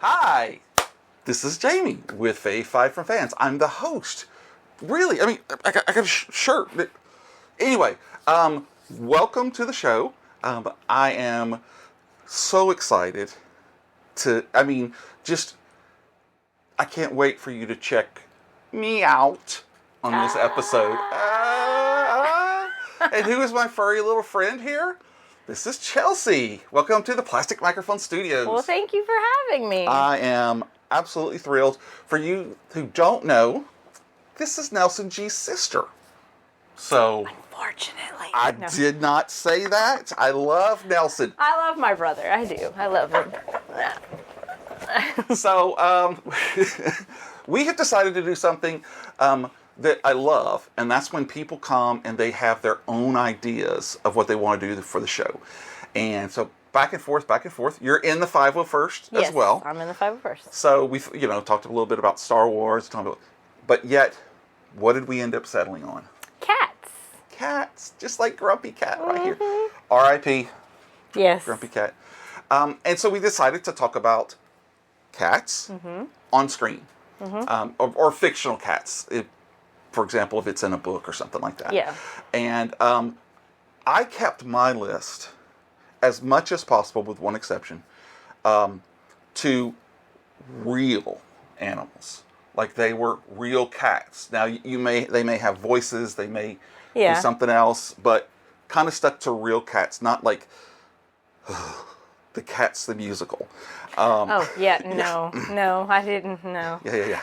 Hi, this is Jamie with Fave Five from Fans. I'm the host. Really, I mean, I got a shirt. Anyway, welcome to the show. I am so excited to, I can't wait for you to check me out on this episode. And who is my furry little friend here? This is Chelsea. Welcome to the Plastic Microphone Studios. Well, thank you for having me. I am absolutely thrilled. For you who don't know, this is Nelson G's sister. So, unfortunately. I did not say that. I love Nelson. I love my brother. I do. I love him. So, we have decided to do something that I love, and that's when people come and they have their own ideas of what they want to do for the show. And so back and forth. You're in the 501st as well. Yes, I'm in the 501st. So we've talked a little bit about Star Wars, but yet, what did we end up settling on? Cats, just like Grumpy Cat right here. R.I.P. Yes. Grumpy Cat. And so we decided to talk about cats on screen, or fictional cats. For example, if it's in a book or something like that. Yeah. And I kept my list, as much as possible, with one exception, to real animals. Like they were real cats. Now they may have voices, they may do something else, but kind of stuck to real cats, not like the Cats the musical. No, I didn't know. Yeah.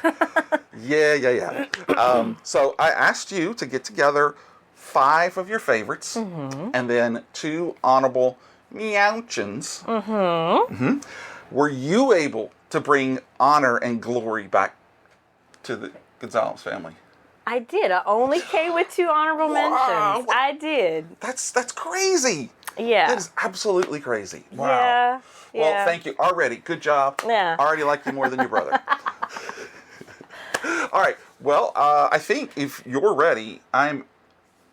So I asked you to get together 5 of your favorites, and then 2 honorable meowchins. Were you able to bring honor and glory back to the Gonzales family? I did. I only came with 2 honorable mentions. I did. That's crazy. Yeah. That is absolutely crazy. Wow. Yeah. Well, thank you. Already. Good job. Yeah. I already like you more than your brother. All right. Well, I think if you're ready, I'm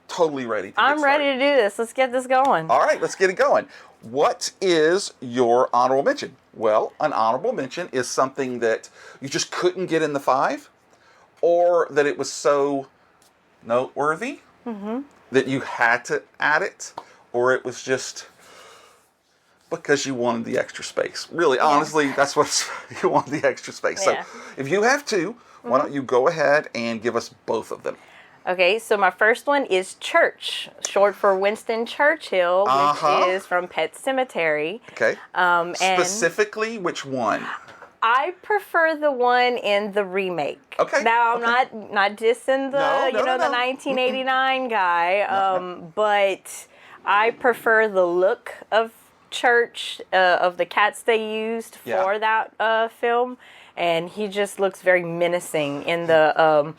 totally ready. I'm ready to do this. Let's get this going. All right. Let's get it going. What is your honorable mention? Well, an honorable mention is something that you just couldn't get in the 5, or that it was so noteworthy that you had to add it, or it was just because you wanted the extra space. Really, honestly, that's what you want, the extra space. Yeah. So if you have 2, why don't you go ahead and give us both of them? Okay, so my first one is Church, short for Winston Churchill, which is from Pet Sematary. Okay. And specifically, which one? I prefer the one in the remake. Okay. Now I'm not dissing the the 1989 guy, but I prefer the look of Church, of the cats they used for that film, and he just looks very menacing in the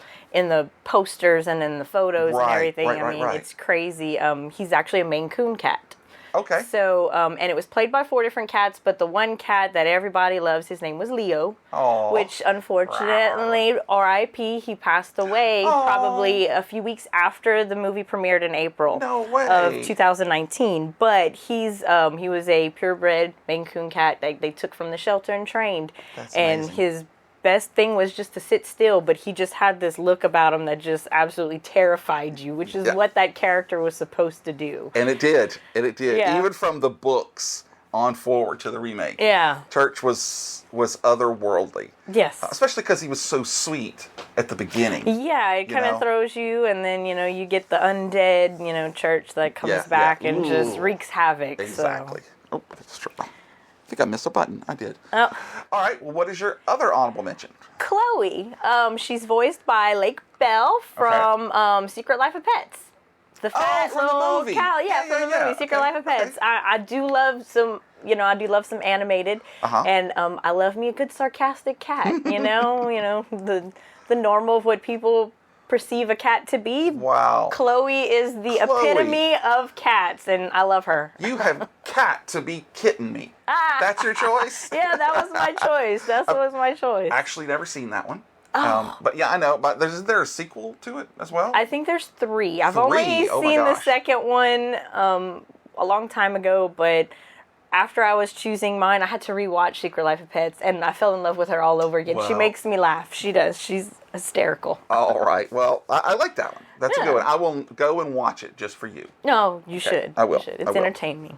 posters and in the photos and everything. It's crazy. He's actually a Maine Coon cat. Okay. So, and it was played by 4 different cats, but the one cat that everybody loves, his name was Leo. Aww. Which, unfortunately, R.I.P., he passed away probably a few weeks after the movie premiered in April of 2019. But he was a purebred Maine Coon cat that they took from the shelter and trained. That's and amazing. His best thing was just to sit still, but he just had this look about him that just absolutely terrified you, which is what that character was supposed to do. And it did. Yeah. Even from the books on forward to the remake. Yeah. Church was otherworldly. Yes. Especially because he was so sweet at the beginning. Yeah, it kind of throws you, and then, you get the undead, Church that comes back and just wreaks havoc. Exactly. So. Oh, that's true. I think I missed a button. I did. Oh. All right. Well, what is your other honorable mention? Chloe. She's voiced by Lake Bell from Secret Life of Pets. The fat from the little movie. cow. From the movie Secret Life of Pets. I do love some. I do love some animated, and I love me a good sarcastic cat. The normal of what people perceive a cat to be. Wow. Chloe is the epitome of cats, and I love her. You have cat to be kitten me. That's your choice? Yeah, that was my choice. That was my choice. Actually, never seen that one. But yeah, I know. But is there a sequel to it as well? I think there's 3. I've only seen the second one a long time ago, but after I was choosing mine, I had to rewatch Secret Life of Pets, and I fell in love with her all over again. She makes me laugh. She does. She's hysterical. All right. Well, I like that one. That's a good one. I will go and watch it just for you. No, you should. I will. You should. It's entertaining.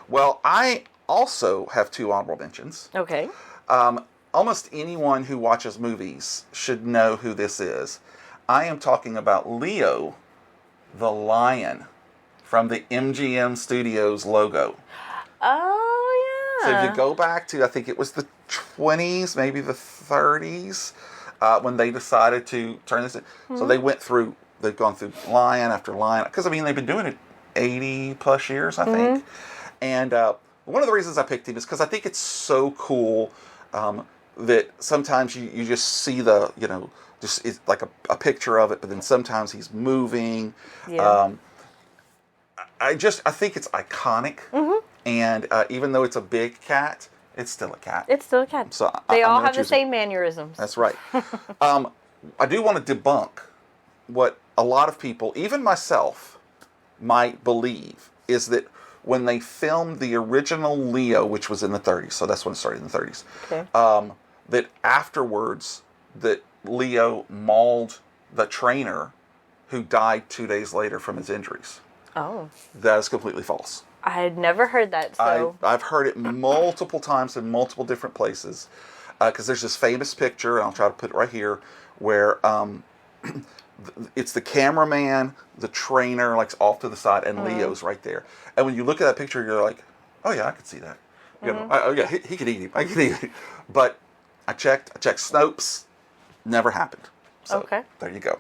Well, I also have 2 honorable mentions. Okay. Almost anyone who watches movies should know who this is. I am talking about Leo, the lion, from the MGM Studios logo. Oh, yeah. So if you go back to, I think it was the 20s, maybe the 30s, when they decided to turn this in. So they've gone through lion after lion. Because, I mean, they've been doing it 80 plus years, I think. And one of the reasons I picked him is because I think it's so cool that sometimes you just see the, just it's like a picture of it, but then sometimes he's moving. Yeah. I think it's iconic. And even though it's a big cat, it's still a cat. It's still a cat. So they all have the same mannerisms. That's right. I do want to debunk what a lot of people, even myself, might believe is that when they filmed the original Leo, which was in the 30s, so that's when it started in the 30s, Okay. that afterwards that Leo mauled the trainer who died 2 days later from his injuries. Oh. That is completely false. I had never heard that, so... I've heard it multiple times in multiple different places. Because there's this famous picture, and I'll try to put it right here, where it's the cameraman, the trainer, like off to the side, and Leo's right there. And when you look at that picture, you're like, oh yeah, I could see that. He could eat him. I could eat him. But I checked Snopes, never happened. So okay. There you go.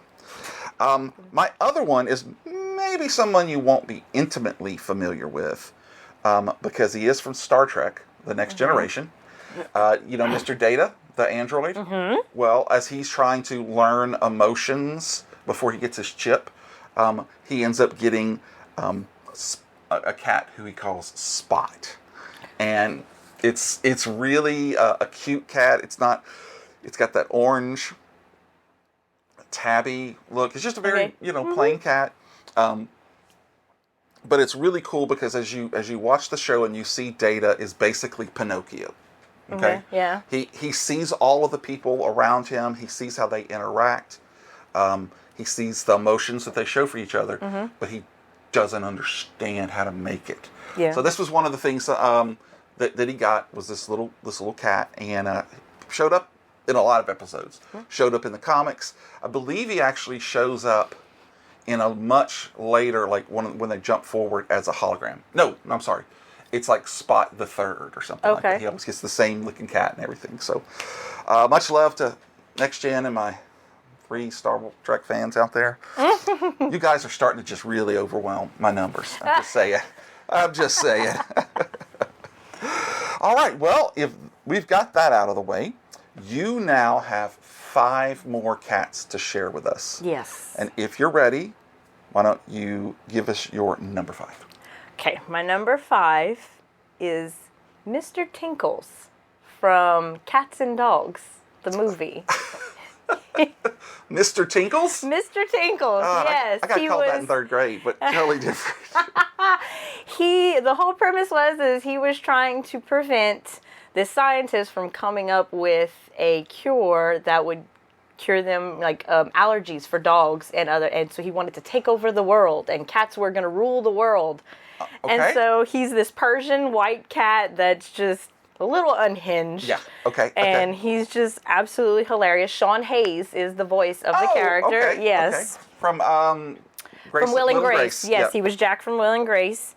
My other one is maybe someone you won't be intimately familiar with, because he is from Star Trek, The Next Generation. Mr. Data, the android. Well, as he's trying to learn emotions before he gets his chip, he ends up getting a cat who he calls Spot. And it's really a cute cat. It's got that orange tabby look. It's just a very plain cat. But it's really cool because as you watch the show and you see Data is basically Pinocchio. Okay? Yeah. He sees all of the people around him. He sees how they interact. He sees the emotions that they show for each other, but he doesn't understand how to make it. Yeah. So this was one of the things that he got was this little cat, and showed up in a lot of episodes. Showed up in the comics. I believe he actually shows up in a much later, like when they jump forward as a hologram. No, I'm sorry. It's like Spot the Third or something like that. He always gets the same looking cat and everything. So much love to Next Gen and my 3 Star Trek fans out there. You guys are starting to just really overwhelm my numbers. I'm just saying. All right, well, if we've got that out of the way, you now have 5 more cats to share with us. Yes. And if you're ready, why don't you give us your number 5? Okay, my number 5 is Mr. Tinkles from Cats and Dogs, the movie. Mr. Tinkles? Mr. Tinkles, yes. I got called that in 3rd grade, but totally different. The whole premise is he was trying to prevent the scientists from coming up with a cure that would cure them allergies for dogs and so he wanted to take over the world, and cats were going to rule the world. Okay. And so he's this Persian white cat that's just a little unhinged. Yeah, okay. And he's just absolutely hilarious. Sean Hayes is the voice of the character. Okay, yes. Okay. From Will and Grace. Yes, yep. He was Jack from Will and Grace.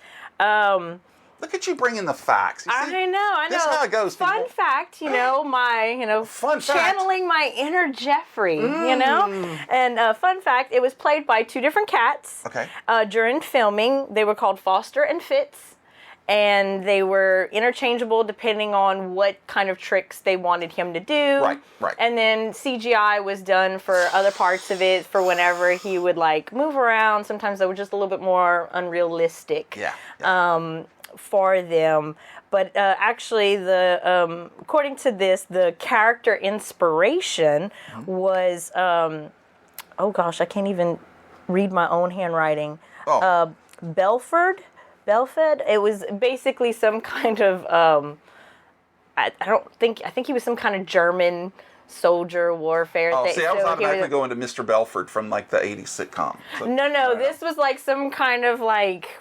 Look at you bringing the facts. You see, I know. This is how it goes, Fun people. fact, Fun fact. channeling my inner Jeffrey, And fun fact, it was played by 2 different cats. Okay. During filming, they were called Foster and Fitz, and they were interchangeable depending on what kind of tricks they wanted him to do. Right. And then CGI was done for other parts of it for whenever he would move around. Sometimes they were just a little bit more unrealistic. Yeah. For them, but actually, according to this, the character inspiration was oh gosh, I can't even read my own handwriting. Belford Belfed. It was basically some kind of I think he was some kind of German soldier warfare Oh, thing. see, I was automatically going to Mr. Belford from like the 80s sitcom. So, No, this was like some kind of like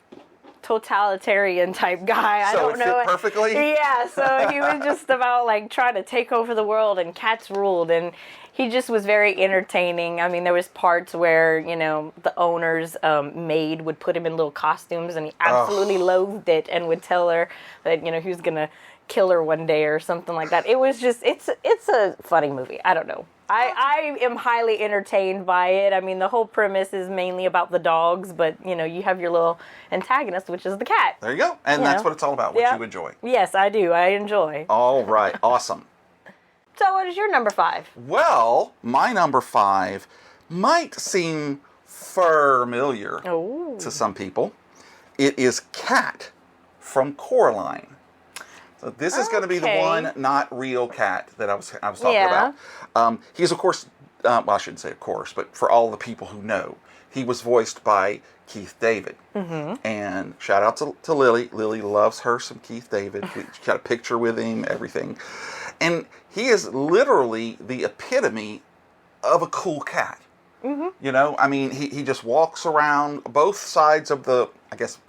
totalitarian type guy. I don't know. Fit perfectly? Yeah, so he was just about like trying to take over the world and cats ruled, and he just was very entertaining. I mean, there was parts where, the owner's maid would put him in little costumes, and he absolutely loathed it and would tell her that, he was going to kill her one day or something like that. It was just, it's a funny movie. I don't know. I am highly entertained by it. I mean, the whole premise is mainly about the dogs, but, you have your little antagonist, which is the cat. There you go. And that's what it's all about, what you enjoy. Yes, I do. I enjoy. All right. Awesome. So what is your number 5? Well, my number 5 might seem familiar to some people. It is Cat from Coraline. So this is going to be the one not real cat that I was talking about. He's, of course, well, I shouldn't say of course, but for all the people who know, he was voiced by Keith David. Mm-hmm. And shout out to Lily. Lily loves her some Keith David. She got a picture with him, everything. And he is literally the epitome of a cool cat. Mm-hmm. I mean, he just walks around both sides of the, I guess,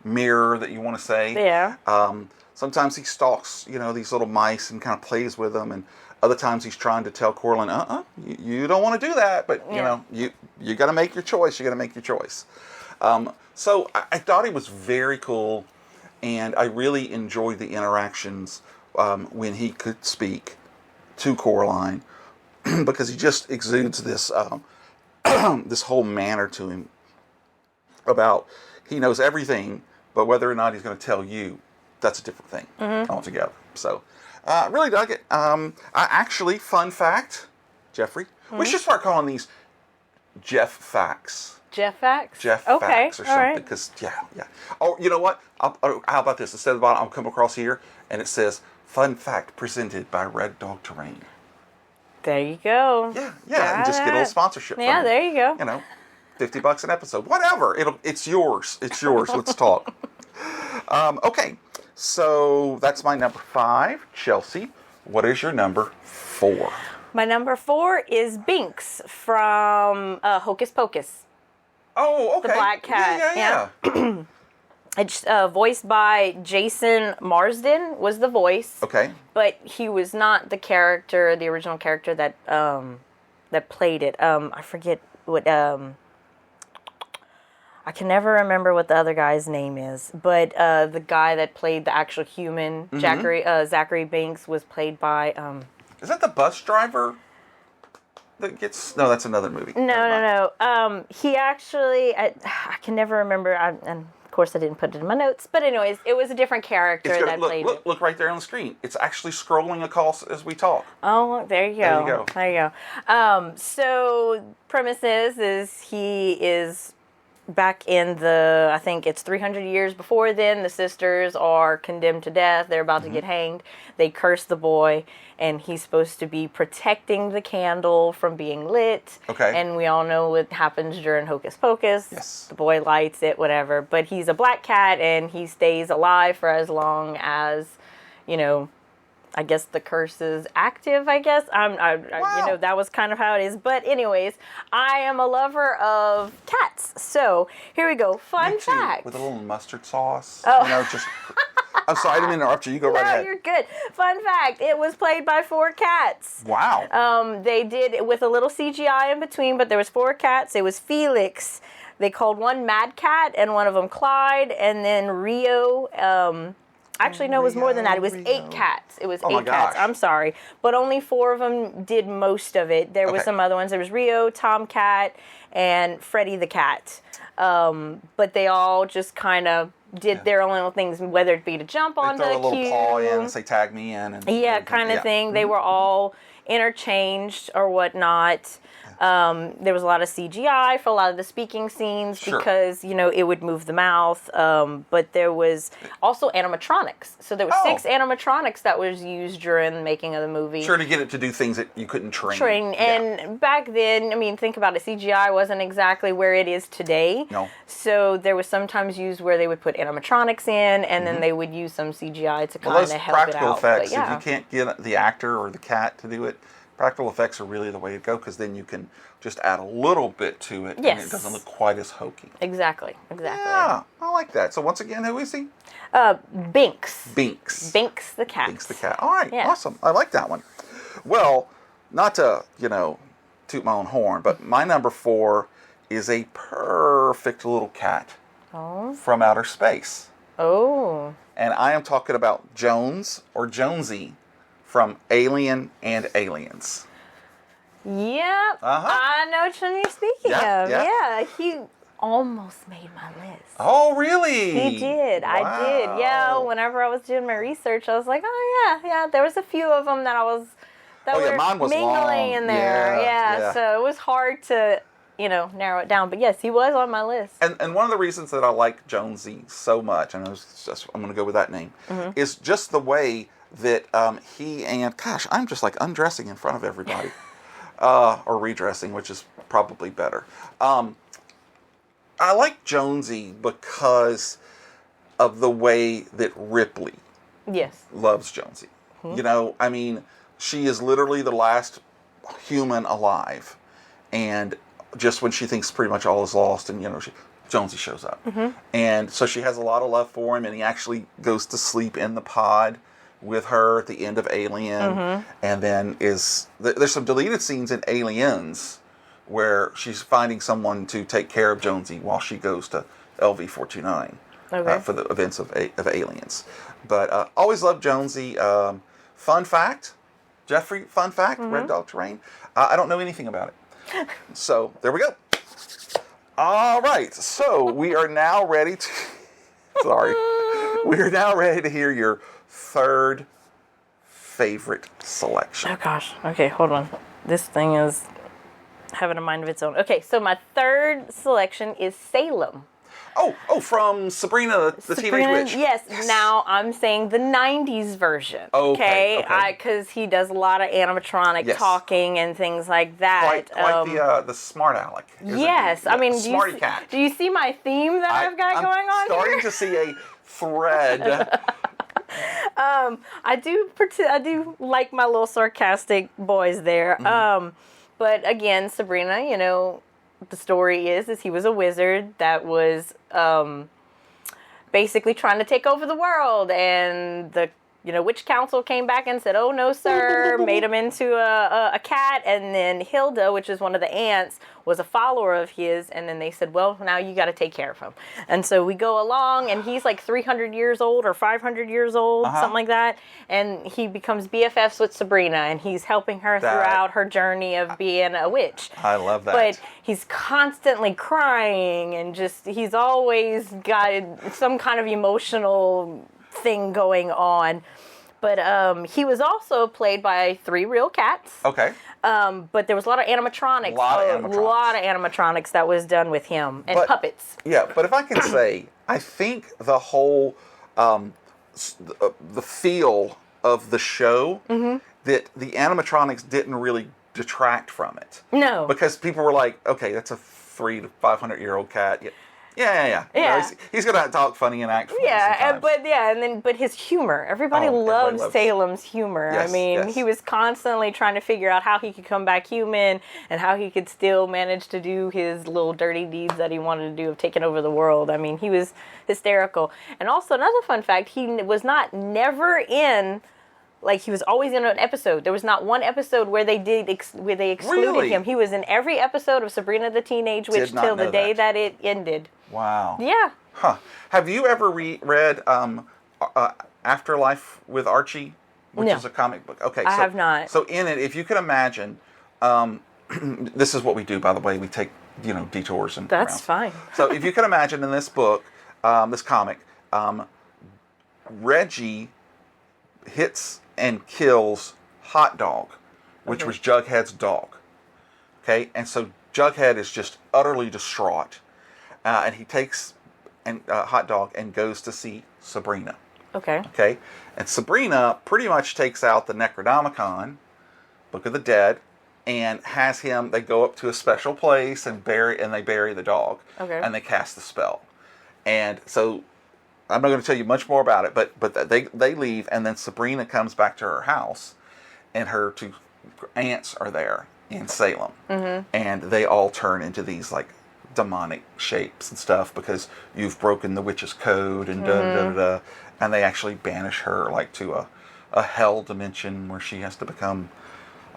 mirror that you want to say. Yeah. Sometimes he stalks, these little mice and kind of plays with them, and other times he's trying to tell Coraline, you don't want to do that, but you got to make your choice. You got to make your choice. So I thought he was very cool, and I really enjoyed the interactions when he could speak to Coraline, because he just exudes this this whole manner to him about he knows everything, but whether or not he's going to tell you, that's a different thing altogether. So, I really dug it. Actually, fun fact, Jeffrey, we should start calling these Jeff Facts. Jeff Facts? Jeff Facts or something. Right. Because, yeah. Oh, you know what? How about this? Instead of the bottom, I'll come across here, and it says, Fun Fact presented by Red Dog Terrain. There you go. Yeah. And just get a little sponsorship from it. There you go. $50 an episode. Whatever. It's yours. It's yours. Let's talk. Okay. So that's my number 5. Chelsea, what is your number 4? My number 4 is Binks from Hocus Pocus. Oh, okay. The black cat. Yeah. It's voiced by Jason Marsden was the voice. Okay. But he was not the original character that played it. I forget what... I can never remember what the other guy's name is, but the guy that played the actual human, Zachary Binks, was played by... Is that the bus driver that gets... No, that's another movie. No. He actually... I can never remember, and of course I didn't put it in my notes, but anyways, it was a different character that played it. Look right there on the screen. It's actually scrolling across as we talk. Oh, there you go. There you go. So, premise is he is... Back in I think it's 300 years before then, the sisters are condemned to death. They're about to get hanged. They curse the boy, and he's supposed to be protecting the candle from being lit. Okay. And we all know what happens during Hocus Pocus. Yes. The boy lights it, whatever. But he's a black cat, and he stays alive for as long as, I guess the curse is active, I guess. Wow. That was kind of how it is. But anyways, I am a lover of cats. So here we go. Fun fact. With a little mustard sauce. Oh. I'm sorry, I didn't interrupt you. You go right ahead. No, you're good. Fun fact. It was played by 4 cats. Wow. They did it with a little CGI in between, but there was 4 cats. It was Felix. They called one Mad Cat and one of them Clyde, and then Rio... Actually, no, it was more than that. It was 8 cats. It was 8 cats. I'm sorry. But only 4 of them did most of it. There were some other ones. There was Rio, Tomcat, and Freddy the cat. But they all just kind of did their own little things, whether it be to jump onto the throw a little queue. paw in and say, tag me in. And kind of thing. They were all interchanged or whatnot. There was a lot of CGI for a lot of the speaking scenes because, it would move the mouth. But there was also animatronics. So there were 6 animatronics that was used during the making of the movie. Sure, to get it to do things that you couldn't train. And back then, think about it, CGI wasn't exactly where it is today. No. So there was sometimes used where they would put animatronics in, and then they would use some CGI to kind of help it out. Practical effects, if you can't get the actor or the cat to do it, practical effects are really the way to go, because then you can just add a little bit to it, and it doesn't look quite as hokey. Exactly. Yeah, I like that. So once again, who is he? Binks. Binks. Binks the cat. Binks the cat. All right, awesome. I like that one. Well, not to, toot my own horn, but my number 4 is a perfect little cat from outer space. Oh. And I am talking about Jones, or Jonesy, from Alien and Aliens. Yep. I know which one you're speaking of. Yeah, he almost made my list. Oh, really? He did. Wow. I did. Yeah, whenever I was doing my research, I was like, oh, yeah. There was a few of them that were mine was mingling long. in there. Yeah, so it was hard to, narrow it down. But yes, he was on my list. And one of the reasons that I like Jonesy so much, and I'm going to go with that name, is just the way that he and, gosh, I'm just like undressing in front of everybody. Or redressing, which is probably better. I like Jonesy because of the way that Ripley loves Jonesy. She is literally the last human alive. And just when she thinks pretty much all is lost, and, Jonesy shows up. And so she has a lot of love for him, and he actually goes to sleep in the pod with her at the end of Alien, and then there's some deleted scenes in Aliens where she's finding someone to take care of Jonesy while she goes to LV-429 for the events of Aliens. But always loved Jonesy. Fun fact, Jeffrey, Red Dog Terrain, I don't know anything about it. So there we go. All right, so we are now ready to we are now ready to hear your 3rd favorite selection. Oh gosh. Okay, hold on. This thing is having a mind of its own. Okay, so my 3rd selection is Salem. Oh, from Sabrina the Teenage Witch. Yes. Now I'm saying the 90s version. Okay. Because he does a lot of animatronic talking and things like that. Quite the smart aleck. Yes. Smarty cat. Do you see my theme that I've got going on here? I'm starting to see a thread. I do like my little sarcastic boys there. But again, Sabrina, the story is he was a wizard that was basically trying to take over the world, and the witch council came back and said, "Oh no, sir," made him into a cat, and then Hilda, which is one of the aunts, was a follower of his, and then they said, "Well, now you got to take care of him." And so we go along, and he's like 300 years old or 500 years old, something like that, and he becomes BFFs with Sabrina, and he's helping her throughout her journey of being a witch. I love that. But he's constantly crying, and he's always got some kind of emotional thing going on. But he was also played by 3 real cats. Okay. But there was a lot of animatronics. A lot of animatronics that was done with him, and puppets. Yeah, but if I can say, I think the whole the feel of the show, that the animatronics didn't really detract from it. No. Because people were like, okay, that's a 300 to 500-year-old cat. Yeah. He's gonna talk funny and act funny. But his humor. Everybody loves Salem's humor. Yes, he was constantly trying to figure out how he could come back human and how he could still manage to do his little dirty deeds that he wanted to do of taking over the world. He was hysterical. And also another fun fact, he was never in. Like, he was always in an episode. There was not one episode where they excluded him. He was in every episode of Sabrina the Teenage Witch till the day that it ended. Wow. Yeah. Huh. Have you ever read Afterlife with Archie, which is a comic book? Okay, I have not. So in it, if you can imagine, this is what we do, by the way. We take detours and that's rounds. Fine. So if you can imagine in this book, this comic, Reggie hits and kills Hot Dog, which was Jughead's dog. Okay, and so Jughead is just utterly distraught, and he takes Hot Dog and goes to see Sabrina. Okay. Okay, and Sabrina pretty much takes out the Necronomicon, Book of the Dead, and has him. They go up to a special place and they bury the dog. Okay. And they cast the spell, and so I'm not going to tell you much more about it. But they leave, and then Sabrina comes back to her house, and her two aunts are there in Salem, and they all turn into these like demonic shapes and stuff because you've broken the witch's code and and they actually banish her like to a hell dimension where she has to become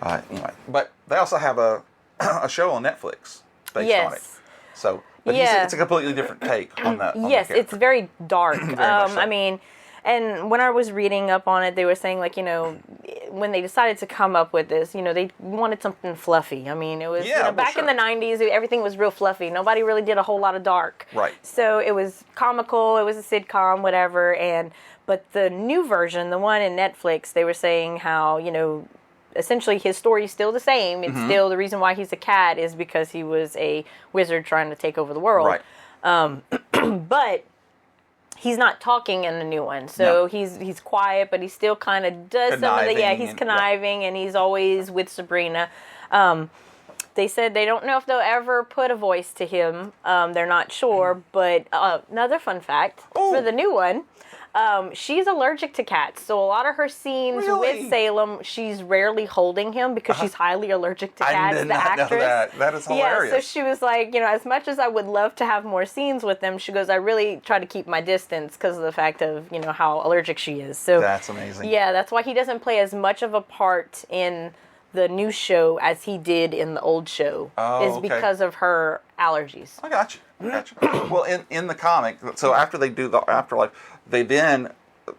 anyway. But they also have a show on Netflix based on it. So, but it's a completely different take on that. Yes, it's very dark. Very much so. I mean, and when I was reading up on it, they were saying like, you know, when they decided to come up with this, you know, they wanted something fluffy. I mean, it was back in the 90s, everything was real fluffy. Nobody really did a whole lot of dark. Right. So it was comical, it was a sitcom, whatever. But the new version, the one in Netflix, they were saying how, you know, essentially his story is still the same. It's still the reason why he's a cat is because he was a wizard trying to take over the world. Right. But he's not talking in the new one, so he's quiet, but he still kind of does some of the he's conniving, and he's always with Sabrina. They said they don't know if they'll ever put a voice to him. They're not sure, but another fun fact for the new one. She's allergic to cats, so a lot of her scenes with Salem, she's rarely holding him because she's highly allergic to cats. I did not know that. That is hilarious. Yeah, so she was like, you know, as much as I would love to have more scenes with them, she goes, I really try to keep my distance because of the fact of, you know, how allergic she is. So that's amazing. Yeah, that's why he doesn't play as much of a part in the new show as he did in the old show. Because of her allergies. I got you. Well, in the comic, so after they do the afterlife, they then,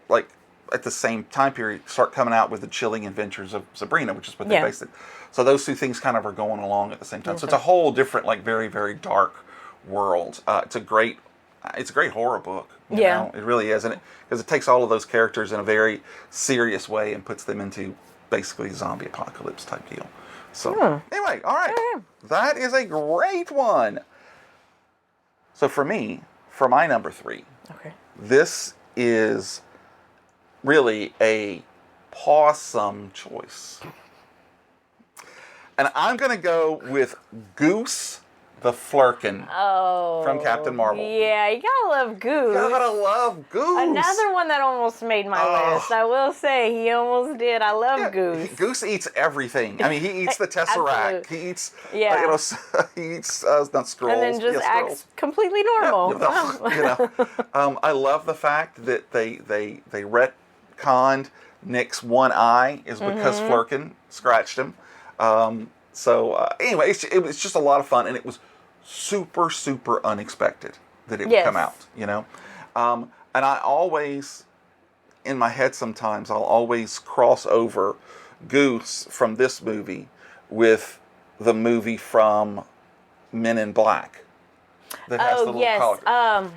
like, at the same time period, start coming out with the chilling adventures of Sabrina, which is what they based it. So those two things kind of are going along at the same time. So it's a whole different, like, very, very dark world. It's a great horror book. You know? It really is, and because it takes all of those characters in a very serious way and puts them into basically a zombie apocalypse type deal. So anyway, all right, that is a great one. So for me, for my number 3, this is really a pawsome choice. And I'm going to go with Goose the Flurkin from Captain Marvel. Yeah, you gotta love Goose. Gotta love Goose. Another one that almost made my list. I will say, he almost did. I love Goose. Goose eats everything. I mean, he eats the Tesseract. He eats, he eats not scrolls. And then just acts completely normal. I love the fact that they retconned Nick's one eye is because Flurkin scratched him. Anyway, it was just a lot of fun, and it was super, super unexpected that it would come out, you know? And I always, in my head sometimes, I'll always cross over Goose from this movie with the movie from Men in Black that has the little collar.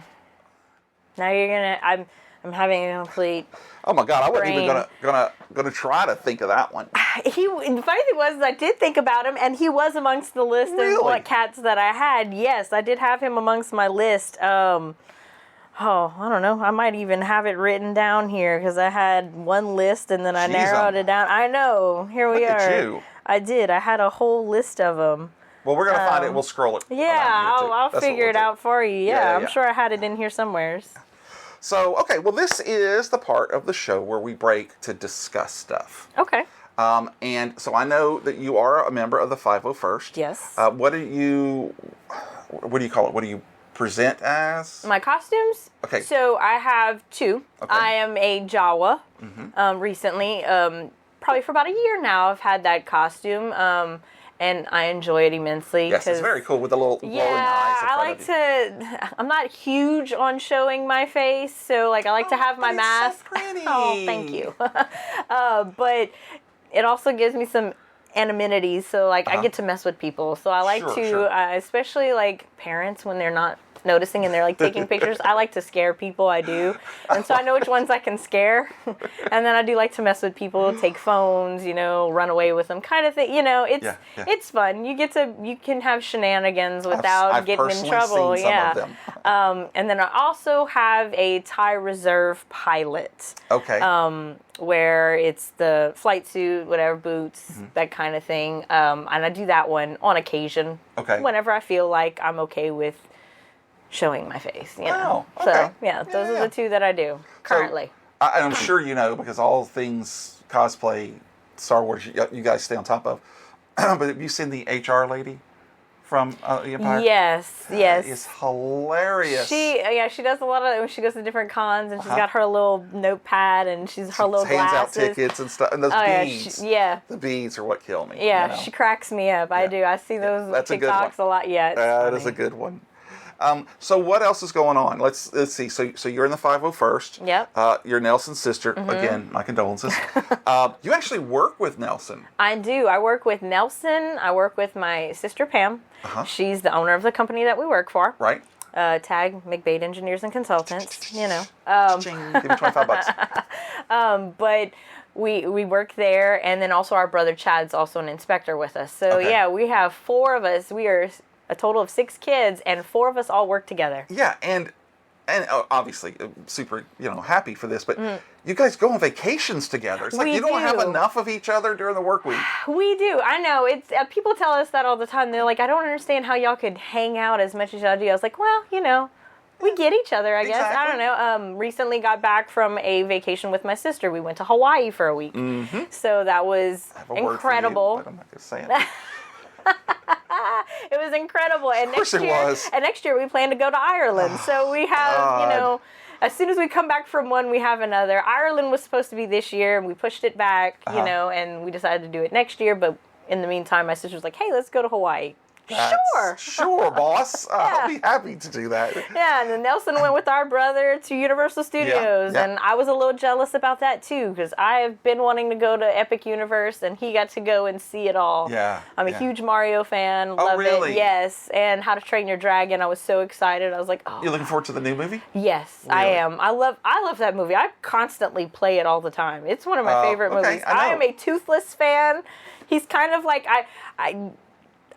Now you're gonna, I'm having a complete... Oh my God! I wasn't even gonna try to think of that one. The funny thing was, I did think about him, and he was amongst the list of what cats that I had. Yes, I did have him amongst my list. I don't know. I might even have it written down here because I had one list and then I narrowed it down. I know. Here we are. At you. I did. I had a whole list of them. Well, we're gonna find it. We'll scroll it. Yeah, I'll figure it out for you. Yeah, I'm sure I had it in here somewhere. So, okay, well, this is the part of the show where we break to discuss stuff. Okay. And so I know that you are a member of the 501st. Yes. What do you call it? What do you present as? My costumes? Okay. So I have 2. Okay. I am a Jawa. Recently, probably for about a year now, I've had that costume. And I enjoy it immensely. Yes, it's very cool with the little glowing eyes. I like to. I'm not huge on showing my face, so like I like to have my mask. So pretty. Oh, thank you. But it also gives me some anonymity, so like I get to mess with people. So I like to, especially like parents when they're not noticing, and they're like taking pictures. I like to scare people, I do. And so I know which ones I can scare. And then I do like to mess with people, take phones, run away with them kind of thing. It's fun. You can have shenanigans without I've getting in trouble. Seen some of them. And then I also have a Thai Reserve pilot. Okay. Where it's the flight suit, whatever, boots, that kind of thing. And I do that one on occasion. Okay. Whenever I feel like I'm okay with showing my face, Wow. Okay. So, those are the two that I do currently. So, I'm sure you know, because all things cosplay, Star Wars, you guys stay on top of. But have you seen the HR lady from the Empire? Yes. It's hilarious. She does a lot of, she goes to different cons, and she's got her little notepad, and her little hands glasses. out tickets and stuff, and those beads. The beads are what kill me. Yeah, she cracks me up. I do. I see those TikToks a lot. Yeah, that is a good one. So what else is going on? Let's see. So you're in the 501st. Yep. You're Nelson's sister. Again, my condolences. You actually work with Nelson. I do. I work with Nelson. I work with my sister Pam. She's the owner of the company that we work for. Right. Tag McBade Engineers and Consultants. Give me $25. But we work there, and then also our brother Chad's also an inspector with us. So we have 4 of us. We are a total of 6 kids, and 4 of us all work together. Yeah, and obviously super happy for this, but you guys go on vacations together. It's like you don't have enough of each other during the work week. We do. I know. It's people tell us that all the time. They're like, I don't understand how y'all could hang out as much as y'all do. I was like, well, we get each other, I guess. I don't know. Recently got back from a vacation with my sister. We went to Hawaii for a week. So that was incredible. Word for you, but I'm not going to say it. It was incredible. And of course it was. And next year we plan to go to Ireland. So we have, as soon as we come back from one, we have another. Ireland was supposed to be this year, and we pushed it back, and we decided to do it next year. But in the meantime, my sister was like, hey, let's go to Hawaii. Sure, boss. I'll be happy to do that. Yeah, and then Nelson went with our brother to Universal Studios, and I was a little jealous about that too, because I have been wanting to go to Epic Universe, and he got to go and see it all. Yeah, I'm a huge Mario fan. Love really? it. Yes, and How to Train Your Dragon. I was so excited. I was like, oh. You looking forward to the new movie? Yes, really? I am. I love that movie. I constantly play it all the time. It's one of my favorite movies. I am a Toothless fan. He's kind of like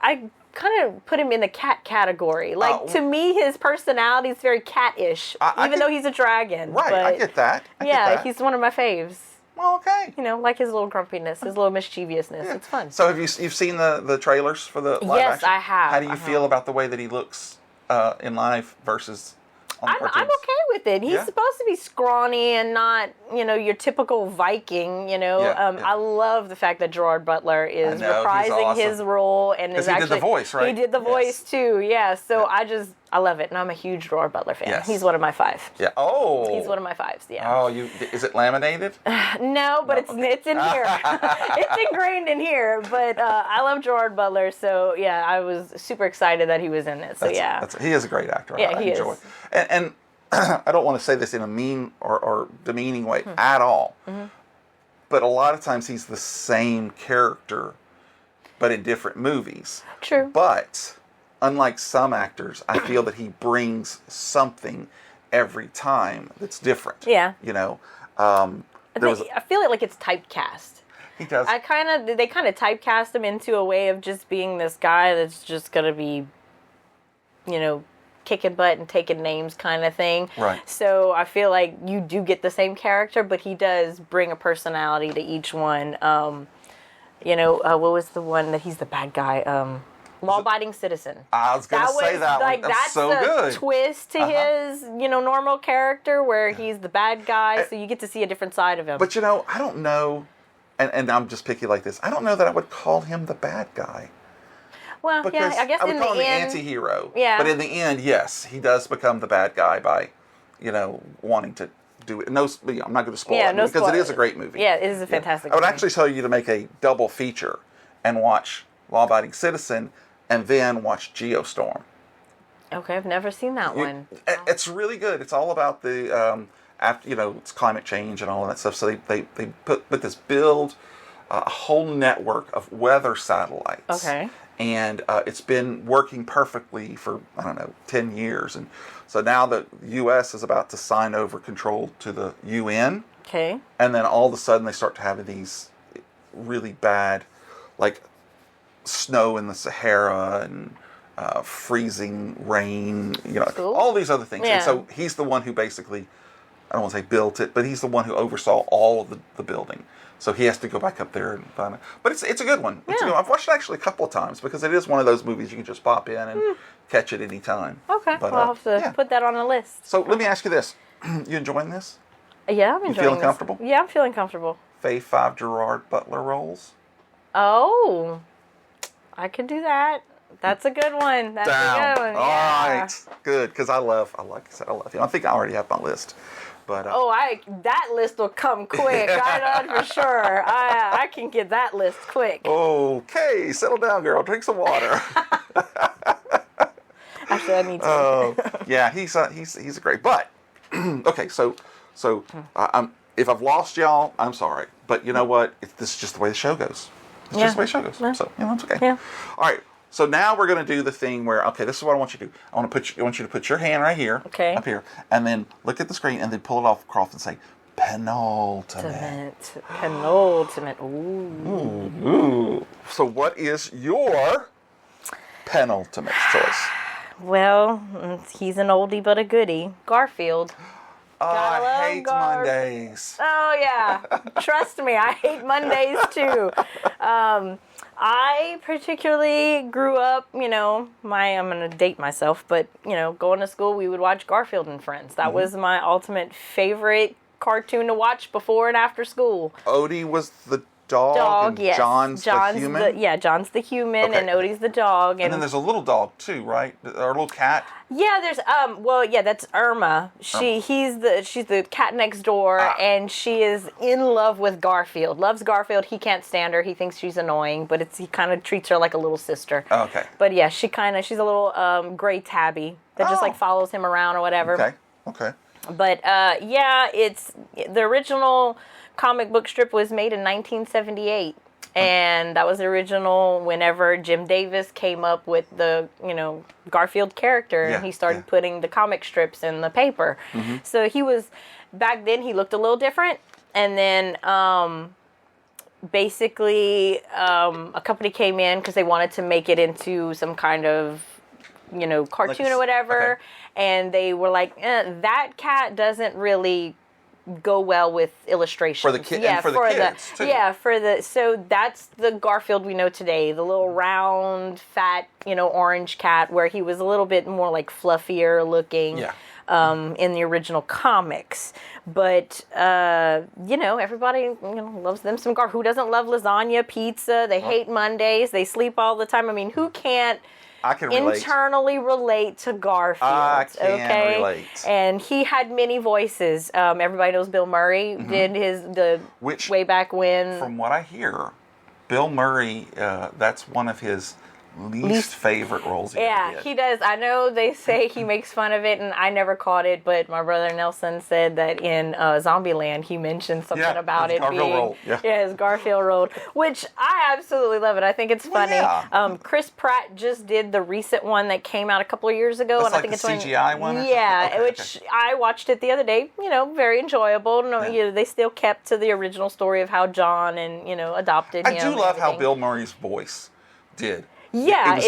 I kind of put him in the cat category. Like, to me, his personality is very cat-ish, even though he's a dragon. Right, but, I get that. He's one of my faves. Well, okay. Like his little grumpiness, his little mischievousness. Yeah. It's fun. So have you've seen the trailers for the live action? Yes, I have. How do you feel about the way that he looks in live versus on the cartoons? I'm okay with it. He's supposed to be scrawny and not, your typical Viking, I love the fact that Gerard Butler is reprising his role. And is actually, he did the voice, right? He did the voice, too, so I love it. And I'm a huge Gerard Butler fan. Yes. He's one of my 5. Yeah. Oh. He's one of my 5s, Oh, is it laminated? No, but it's in here. It's ingrained in here. But I love Gerard Butler, so I was super excited that he was in it. So he is a great actor. Yeah, I he enjoy. is. And I don't want to say this in a mean or demeaning way at all, but a lot of times he's the same character, but in different movies. True. But unlike some actors, I feel that he brings something every time that's different. Yeah. I feel like it's typecast. He does. They kind of typecast him into a way of just being this guy that's just gonna be, kicking butt and taking names kind of thing. Right. So I feel like you do get the same character, but he does bring a personality to each one. What was the one that he's the bad guy? Law-abiding citizen. I was going to say that one. That's so good. That's a twist to his, normal character where he's the bad guy, so you get to see a different side of him. But, I don't know, and I'm just picky like this, I don't know that I would call him the bad guy. Well, because I guess I would in call the him end, the anti-hero. Yeah. But in the end, yes, he does become the bad guy by, wanting to do it. No, I'm not going to spoil it because it is a great movie. Yeah, it is a fantastic movie. I would actually tell you to make a double feature and watch Law-Abiding Citizen and then watch Geostorm. Okay, I've never seen that one. It's really good. It's all about the it's climate change and all of that stuff. So they build a whole network of weather satellites. Okay. And it's been working perfectly for, I don't know, 10 years. And so now the U.S. is about to sign over control to the UN. Okay. And then all of a sudden they start to have these really bad, like snow in the Sahara and freezing rain, Cool. all these other things. Yeah. And so he's the one who basically, I don't want to say built it, but he's the one who oversaw all of the building. So he has to go back up there and find it. But it's a good one. It's a good one. I've watched it actually a couple of times because it is one of those movies you can just pop in and catch it any time. Okay, But, I'll have to put that on the list. So let me ask you this. You enjoying this? Yeah, I'm enjoying feeling this. comfortable? Yeah, I'm feeling comfortable. Fave Five Gerard Butler rolls? Oh, I could do that. That's a good one. That's a good one. All Yeah. right. Good, because I love him. I think I already have my list. But, that list will come quick. I know for sure. I can get that list quick. Okay, settle down, girl. Drink some water. Actually, I need to. Yeah, he's a great. But okay, so if I've lost y'all, I'm sorry. But you know what? This is just the way the show goes. It's just the way the show goes. Yeah. So it's okay. Yeah. All right. So now we're going to do the thing where, okay, this is what I want you to do. I want you to put your hand right here, up here, and then look at the screen, and then pull it off across and say, penultimate. Penultimate. Ooh. Ooh. So what is your penultimate choice? Well, he's an oldie but a goodie. Garfield. I hate Mondays. Oh, yeah. Trust me, I hate Mondays, too. I particularly grew up, I'm going to date myself, but, going to school, we would watch Garfield and Friends. That was my ultimate favorite cartoon to watch before and after school. Odie was the dog, and yes. John's the human? John's the human, and Odie's the dog. And then there's a little dog, too, right? Or a little cat? Yeah, there's that's Irma. She's the cat next door, and she is in love with Garfield. Loves Garfield. He can't stand her. He thinks she's annoying, but he kind of treats her like a little sister. Okay. But yeah, she's a little gray tabby that just like follows him around or whatever. Okay. But it's the original comic book strip was made in 1978. And that was the original whenever Jim Davis came up with the, Garfield character. And he started putting the comic strips in the paper. Mm-hmm. So back then he looked a little different. And then basically a company came in because they wanted to make it into some kind of, cartoon or whatever. Okay. And they were like, that cat doesn't really go well with illustrations. For the kids, too. Yeah, so that's the Garfield we know today, the little round, fat, orange cat, where he was a little bit more like fluffier looking in the original comics. But, everybody, loves them some Garfield. Who doesn't love lasagna, pizza? They hate Mondays. They sleep all the time. I mean, who can't internally relate to Garfield? I can relate. And he had many voices. Everybody knows Bill Murray did Which, way back when. From what I hear, Bill Murray, that's one of his least favorite roles he ever did. He does. I know they say he makes fun of it, and I never caught it, but my brother Nelson said that in Zombieland he mentioned something about it being role. his Garfield role, which I absolutely love it. I think it's funny. Chris Pratt just did the recent one that came out a couple of years ago, and I like think it's CGI one. Which I watched it the other day. Very enjoyable. They still kept to the original story of how John and adopted him. I do love how Bill Murray's voice did. Yeah,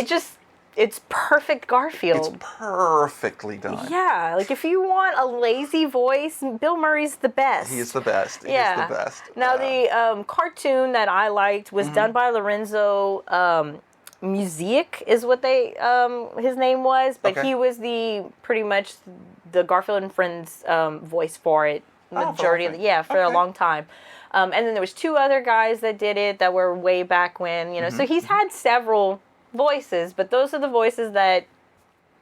it's perfect Garfield. It's perfectly done. Yeah, like if you want a lazy voice, Bill Murray's the best. He is the best. He is the best. Now, the cartoon that I liked was done by Lorenzo Music, is what his name was, but he was pretty much the Garfield and Friends voice for it. The majority of for a long time. And then there was two other guys that did it that were way back when, so he's had several voices, but those are the voices that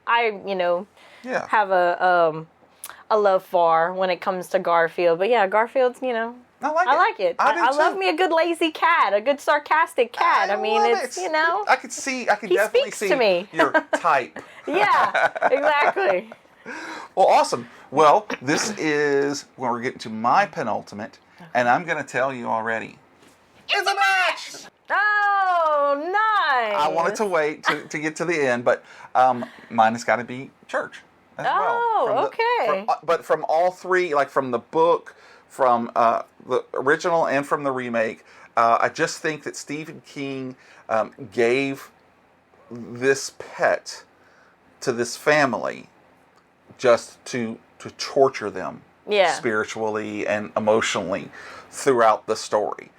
I, have a love for when it comes to Garfield. But yeah, Garfield's, I like it. I love me a good lazy cat, a good sarcastic cat. I mean, it's, I could definitely see to me. Your type. Yeah, exactly. Well, awesome. Well, this is when we're getting to my penultimate, and I'm going to tell you already. It's a match! Oh, Oh, nice. I wanted to wait to get to the end, but mine has got to be church as well. Oh, okay. But from all three, like from the book, from the original and from the remake, I just think that Stephen King gave this pet to this family just to torture them spiritually and emotionally throughout the story.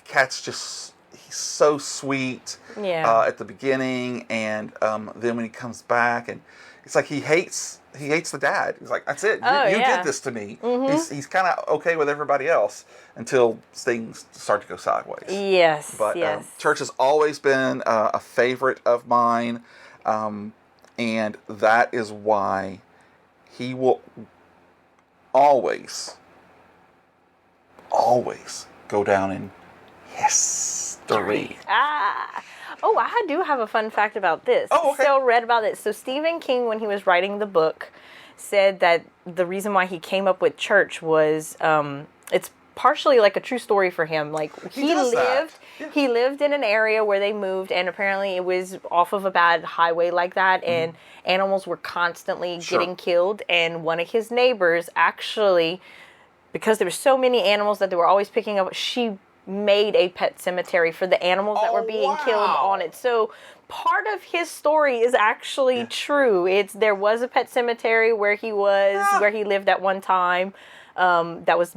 Cat's just, he's so sweet at the beginning, and then when he comes back, and it's like he hates the dad. He's like, that's it. You did this to me. Mm-hmm. He's kind of okay with everybody else until things start to go sideways. Yes, but church has always been a favorite of mine, and that is why he will always go down in history. Oh, I do have a fun fact about this. Oh, okay. So read about it. So Stephen King, when he was writing the book, said that the reason why he came up with church was it's partially like a true story for him. Like he lived in an area where they moved, and apparently it was off of a bad highway like that, and animals were constantly getting killed. And one of his neighbors actually, because there were so many animals that they were always picking up, she made a pet cemetery for the animals that were being killed on it. So part of his story is actually true. There was a pet cemetery where he lived at one time, that was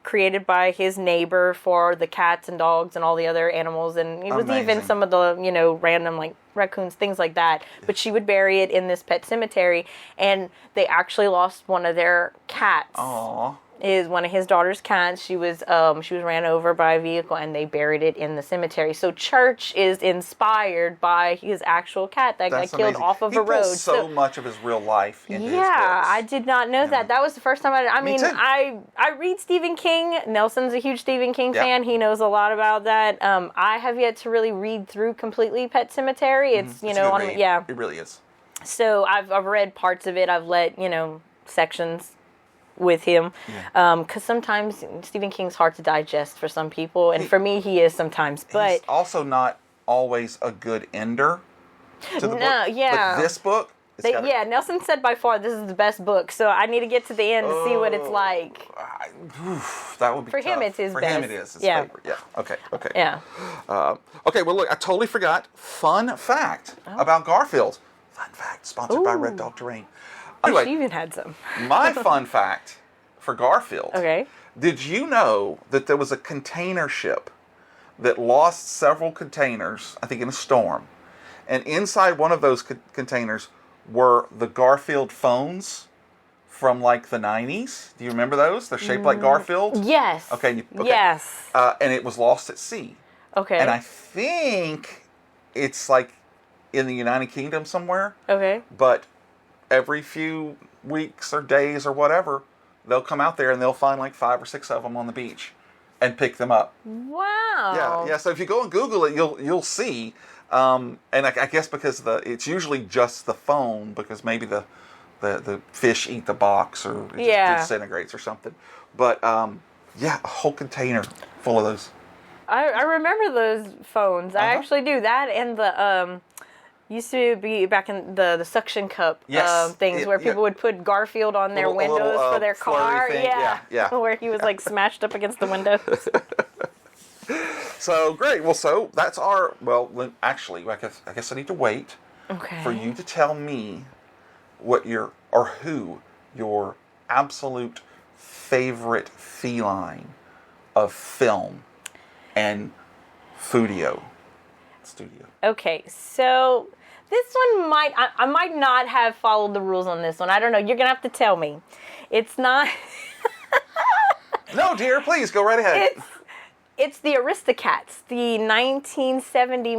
created by his neighbor for the cats and dogs and all the other animals, and it was even some of the random like raccoons, things like that. But she would bury it in this pet cemetery, and they actually lost one of their cats. Aww. Is one of his daughter's cats. She was ran over by a vehicle, and they buried it in the cemetery. So church is inspired by his actual cat that got killed off of a road. He pulls so much of his real life into his books. I did not know that. That was the first time I read Stephen King. Nelson's a huge Stephen King fan. He knows a lot about that. I have yet to really read through completely Pet Cemetery. It's it really is. So I've read parts of it. I've let sections with him, because sometimes Stephen King's hard to digest for some people, and for me he is sometimes. But he's also not always a good ender to the book. But this book, Nelson said by far this is the best book, so I need to get to the end to see what it's like. That would be for tough. Him. It's his for best. him, it is his favorite. Yeah. Okay. Yeah. Okay. Well, look, I totally forgot. Fun fact about Garfield. Fun fact sponsored by Red Dog Terrain. Anyway, she even had some. My fun fact for Garfield. Okay. Did you know that there was a container ship that lost several containers, I think in a storm, and inside one of those containers were the Garfield phones from like the 90s? Do you remember those? They're shaped like Garfield? Yes. Okay. Yes. And it was lost at sea. Okay. And I think it's like in the United Kingdom somewhere. Okay. But every few weeks or days or whatever, they'll come out there and they'll find like 5 or 6 of them on the beach and pick them up. Wow. Yeah. So if you go and Google it, you'll see. And I guess because it's usually just the phone, because maybe the fish eat the box or it just disintegrates or something. But a whole container full of those. I remember those phones. I actually do that, and the used to be back in the suction cup things where people would put Garfield on their windows for their car. Yeah. Where he was like smashed up against the windows. So great. Well, so that's our. Well, actually, I guess I need to wait for you to tell me who your absolute favorite feline of film and studio. Okay, so this one I might not have followed the rules on this one. I don't know. You're going to have to tell me. It's not... No, dear, please, go right ahead. It's the Aristocats, the 1970,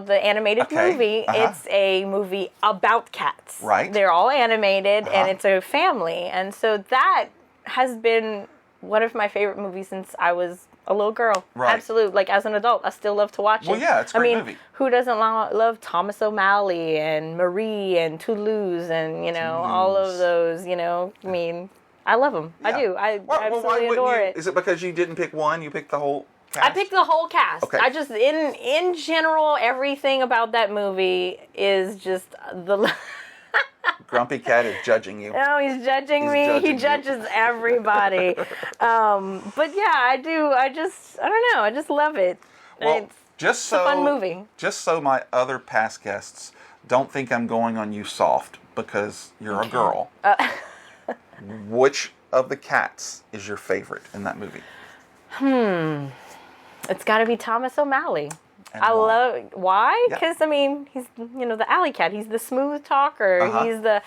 the animated movie. It's a movie about cats. Right. They're all animated, and it's a family. And so that has been one of my favorite movies since I was a little girl. Right. Absolutely. Like, as an adult, I still love to watch it. Well, yeah, it's a great movie. Who doesn't love Thomas O'Malley and Marie and Toulouse and, all of those, I love them. Yeah. I do. I absolutely adore it. Is it because you didn't pick one, you picked the whole cast? I picked the whole cast. Okay. I just, in general, everything about that movie is just the... Grumpy Cat is judging you. No, he's judging me. He judges everybody. But yeah, I do. I don't know. I just love it. Well, it's a fun movie. Just so my other past guests don't think I'm going on you soft because you're a girl. Which of the cats is your favorite in that movie? It's got to be Thomas O'Malley. And I why? love why? Yeah. Because I mean, he's the alley cat. He's the smooth talker. Uh-huh.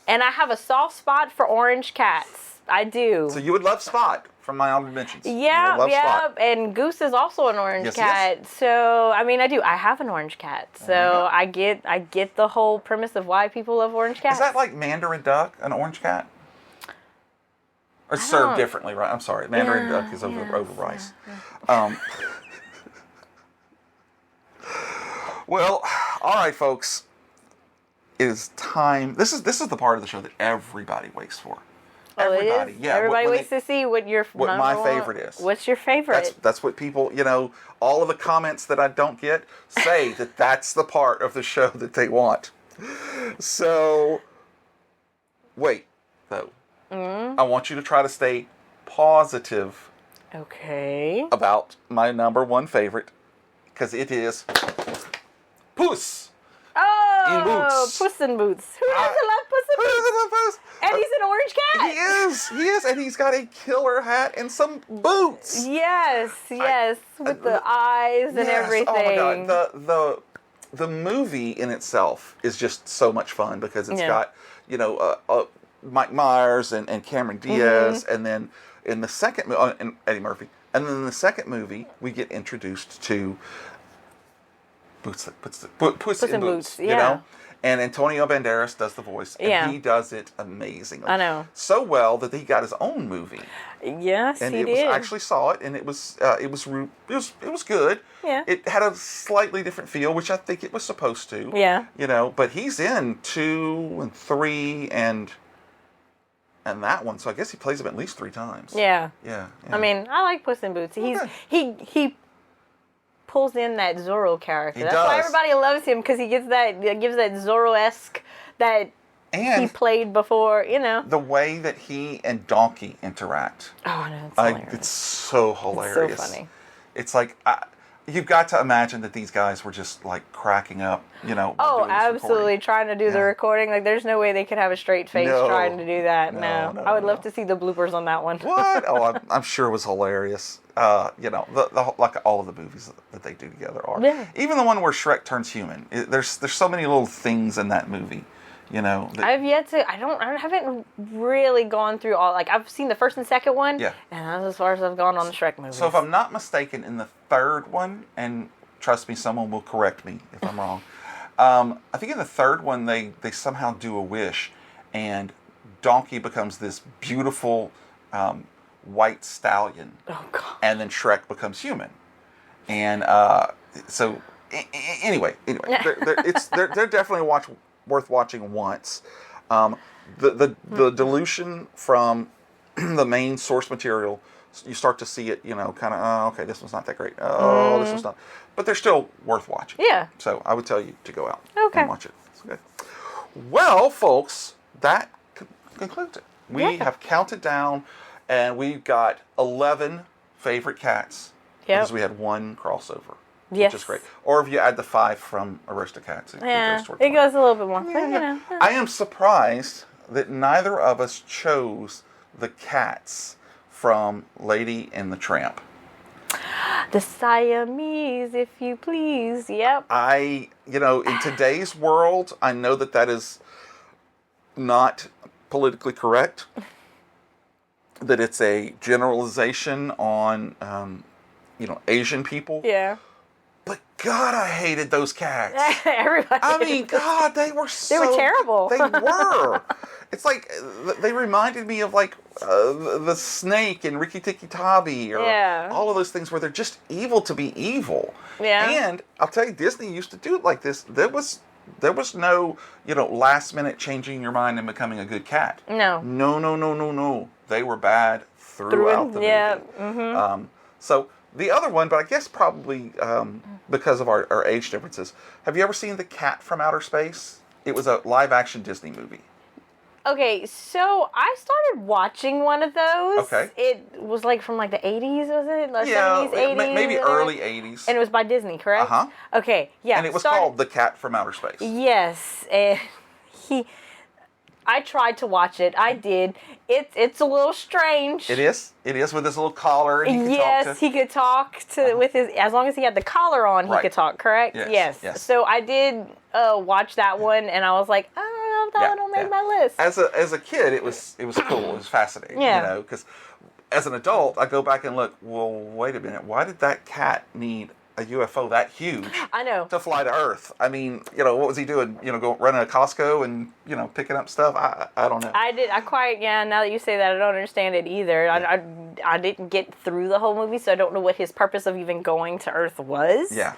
And I have a soft spot for orange cats. I do. So you would love Spot from my honorable mentions. Yeah. Spot. And Goose is also an orange cat. So I mean, I do. I have an orange cat. So I get the whole premise of why people love orange cats. Is that like Mandarin Duck, an orange cat? Or it's served differently, right? I'm sorry. Mandarin Duck is over rice. Yeah. Well, all right, folks. It is time. This is the part of the show that everybody waits for. Everybody, yeah. Everybody waits to see what my favorite is. What's your favorite? That's what people, all of the comments that I don't get say that's the part of the show that they want. So, wait, though. I want you to try to stay positive. Okay. About my number one favorite, because it is Puss. Oh, in Boots. Puss in Boots. Who doesn't love Puss in Boots? Who doesn't love Puss? And he's an orange cat. He is, and he's got a killer hat and some boots. Yes, with the eyes and everything. Oh my God, the movie in itself is just so much fun because it's got Mike Myers and Cameron Diaz, and then in the second and Eddie Murphy, and then in the second movie we get introduced to Puss in Boots, and Antonio Banderas does the voice, and he does it amazingly. I know, so well that he got his own movie. Yes, and he did. I actually saw it, and it was good. Yeah, it had a slightly different feel, which I think it was supposed to. Yeah, but he's in 2 and 3 and that one, so I guess he plays him at least 3 times. Yeah. I mean, I like Puss in Boots. He pulls in that Zorro character. That's why everybody loves him, because he gives that Zorro-esque that he played before. The way that he and Donkey interact. Oh, I know, it's hilarious. It's so hilarious. It's so funny. It's like you've got to imagine that these guys were just like cracking up, Oh, absolutely, trying to do the recording. Like, there's no way they could have a straight face trying to do that. No. I would love to see the bloopers on that one. What? Oh, I'm sure it was hilarious. Like all of the movies that they do together are. Yeah. Even the one where Shrek turns human. There's so many little things in that movie. I've yet to. I haven't really gone through all. Like, I've seen the first and second one. Yeah. And that's as far as I've gone on the Shrek movies. So if I'm not mistaken, in the third one, and trust me, someone will correct me if I'm wrong. I think in the third one they somehow do a wish, and Donkey becomes this beautiful white stallion. Oh God. And then Shrek becomes human, and so anyway, they're definitely worth watching once. The dilution from the main source material, you start to see it, kind of, okay, this one's not that great. This one's not. But they're still worth watching. Yeah. So I would tell you to go out and watch it. It's good. Well, folks, that concludes it. We have counted down, and we've got 11 favorite cats. Because we had one crossover. Yes. Which is great. Or if you add the 5 from Aristocats. It goes a little bit more. I am surprised that neither of us chose the cats from Lady and the Tramp. The Siamese, if you please. Yep. In today's world, I know that is not politically correct. That it's a generalization on, Asian people. Yeah. But God, I hated those cats. Everybody. I mean, God, they were terrible. They were. It's like they reminded me of like the snake in Rikki Tikki Tavi, or all of those things where they're just evil to be evil. Yeah. And I'll tell you, Disney used to do it like this. There was no last minute changing your mind and becoming a good cat. No. They were bad throughout the movie. Yeah. Mm-hmm. So The other one, but I guess probably because of our age differences, have you ever seen The Cat from Outer Space? It was a live-action Disney movie. Okay, so I started watching one of those. Okay. It was like from like the 80s, was it? Like Yeah, 70s, 80s? maybe early 80s. And it was by Disney, correct? Uh-huh. Okay, yeah. And it was called The Cat from Outer Space. Yes, and I tried to watch it. I did. It's a little strange. It is. It is with his little collar. And he yes, could talk he could talk to with his, as long as he had the collar on, he Right. could talk, correct? Yes. So I did watch that one, and I was like, I don't know if that one will make my list. As a kid, it was cool. It was fascinating. Yeah. You know, because as an adult, I go back and look. Well, wait a minute. Why did that cat need a UFO that huge? I know. To fly to Earth. I mean, you know, what was he doing? You know, go running to Costco and picking up stuff. I don't know. Now that you say that, I don't understand it either. Yeah. I didn't get through the whole movie, so I don't know what his purpose of even going to Earth was. Yeah.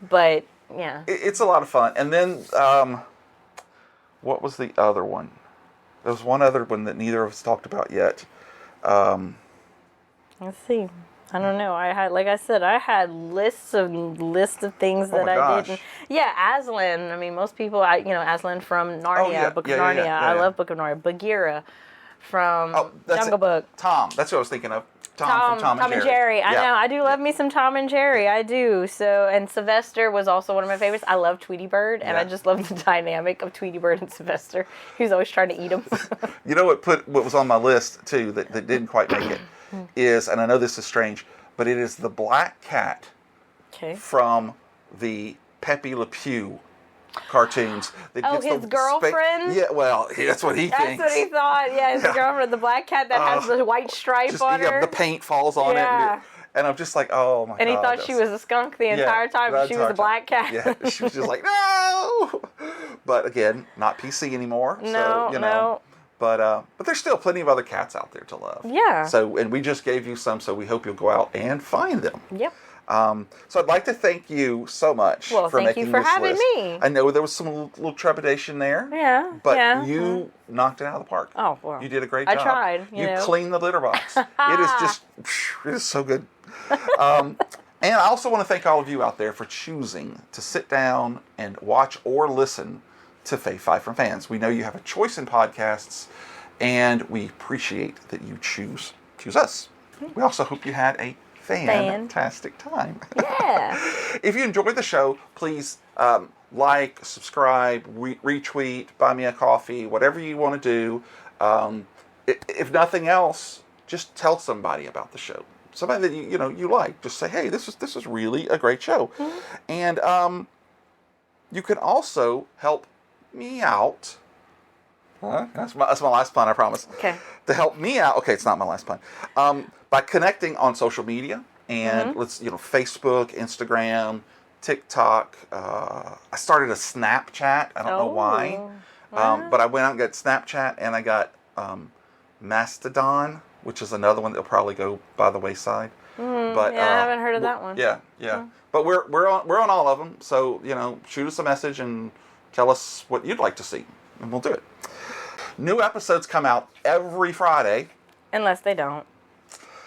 But yeah, it's a lot of fun. And then, what was the other one? There was one other one that neither of us talked about yet. Let's see. I don't know. I had lists of things that I gosh. didn't. Yeah, Aslan. I mean, most people, Aslan from Narnia, Book of Narnia. I love Book of Narnia. Bagheera from Jungle Book. Tom. That's what I was thinking of. Tom from Tom and Jerry. I know. I do love me some Tom and Jerry. I do. So, and Sylvester was also one of my favorites. I love Tweety Bird, and I just love the dynamic of Tweety Bird and Sylvester. He was always trying to eat him. You know what was on my list too that didn't quite make it is, and I know this is strange, but it is the black cat from the Pepe Le Pew cartoons. That gets his girlfriend? Yeah, well, that's what he thinks. That's what he thought. Yeah, his girlfriend, the black cat that has the white stripe on her. The paint falls on it. And I'm just like, oh my God. And he thought she was a skunk the entire time, but she was a black cat. Yeah, she was just like, no! But again, not PC anymore. No. But there's still plenty of other cats out there to love. Yeah. So, and we just gave you some, so we hope you'll go out and find them. Yep. So I'd like to thank you so much for making this list. Thank you for having me. I know there was some little trepidation there. Yeah. But you knocked it out of the park. Oh, well. You did a great job. I tried. You cleaned the litter box. It is so good. And I also want to thank all of you out there for choosing to sit down and watch or listen to Fave Five from Fans. We know you have a choice in podcasts, and we appreciate that you choose us. We also hope you had a fantastic time. Yeah. If you enjoyed the show, please like, subscribe, retweet, buy me a coffee, whatever you want to do. If nothing else, just tell somebody about the show. Somebody that you like. Just say, hey, this is really a great show. Mm-hmm. And you can also help me out. That's my last pun, I promise. Okay. To help me out. Okay, it's not my last pun. By connecting on social media and Facebook, Instagram, TikTok. I started a Snapchat. I don't know why. But I went out and got Snapchat, and I got Mastodon, which is another one that'll probably go by the wayside. But I haven't heard of that one. Yeah. But we're on all of them. So shoot us a message and tell us what you'd like to see, and we'll do it. New episodes come out every Friday. Unless they don't.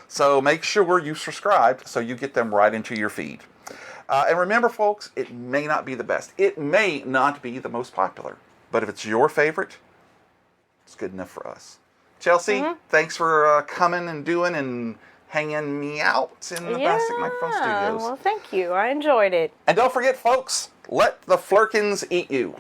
So make sure you subscribed so you get them right into your feed. And remember, folks, it may not be the best. It may not be the most popular. But if it's your favorite, it's good enough for us. Chelsea, thanks for coming and doing and hanging me out in the Plastic Microphone Studios. Well, thank you. I enjoyed it. And don't forget, folks, let the Flurkins eat you.